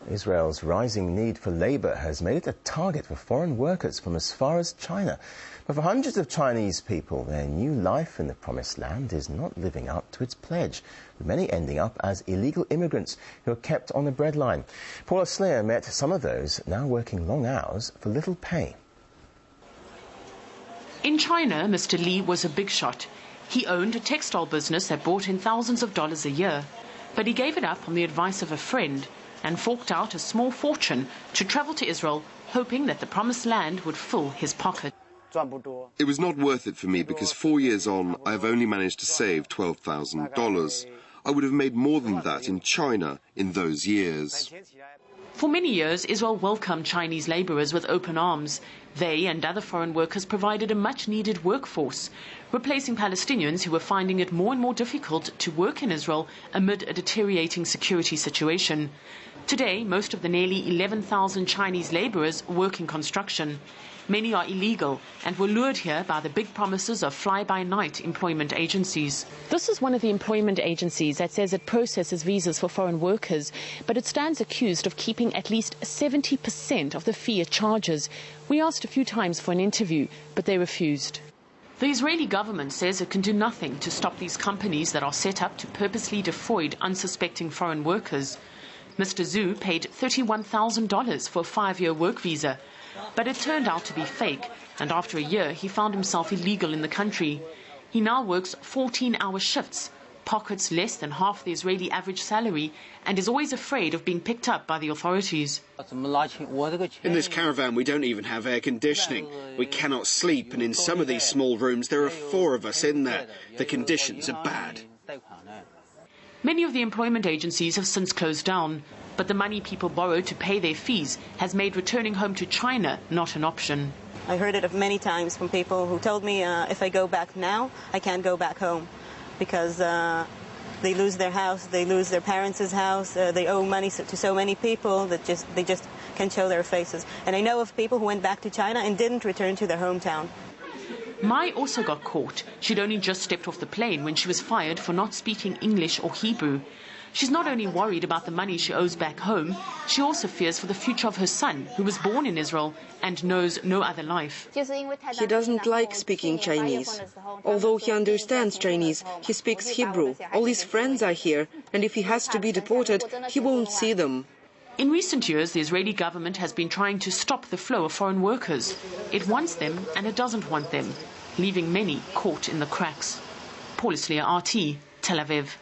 Israel's rising need for labour has made it a target for foreign workers from as far as China. But for hundreds of Chinese people, their new life in the Promised Land is not living up to its pledge, with many ending up as illegal immigrants who are kept on the breadline. Paula Slayer met some of those now working long hours for little pay. In China, Mr. Li was a big shot. He owned a textile business that brought in thousands of dollars a year. But he gave it up on the advice of a friend and forked out a small fortune to travel to Israel, hoping that the Promised Land would fill his pocket. It was not worth it for me because 4 years on, I have only managed to save $12,000. I would have made more than that in China in those years. For many years, Israel welcomed Chinese labourers with open arms. They and other foreign workers provided a much-needed workforce, replacing Palestinians who were finding it more and more difficult to work in Israel amid a deteriorating security situation. Today, most of the nearly 11,000 Chinese labourers work in construction. Many are illegal and were lured here by the big promises of fly-by-night employment agencies. This is one of the employment agencies that says it processes visas for foreign workers, but it stands accused of keeping at least 70% of the fee it charges. We asked a few times for an interview, but they refused. The Israeli government says it can do nothing to stop these companies that are set up to purposely defraud unsuspecting foreign workers. Mr. Zhu paid $31,000 for a 5-year work visa. But it turned out to be fake, and after a year he found himself illegal in the country. He now works 14-hour shifts, pockets less than half the Israeli average salary, and is always afraid of being picked up by the authorities. In this caravan we don't even have air conditioning. We cannot sleep, and in some of these small rooms there are 4 of us in there. The conditions are bad. Many of the employment agencies have since closed down, but the money people borrow to pay their fees has made returning home to China not an option. I heard it many times from people who told me if I go back now, I can't go back home because they lose their house, they lose their parents' house, they owe money to so many people that they just can't show their faces. And I know of people who went back to China and didn't return to their hometown. Mai also got caught. She'd only just stepped off the plane when she was fired for not speaking English or Hebrew. She's not only worried about the money she owes back home, she also fears for the future of her son, who was born in Israel and knows no other life. He doesn't like speaking Chinese. Although he understands Chinese, he speaks Hebrew. All his friends are here, and if he has to be deported, he won't see them. In recent years, the Israeli government has been trying to stop the flow of foreign workers. It wants them and it doesn't want them, leaving many caught in the cracks. Paula Slayer, RT, Tel Aviv.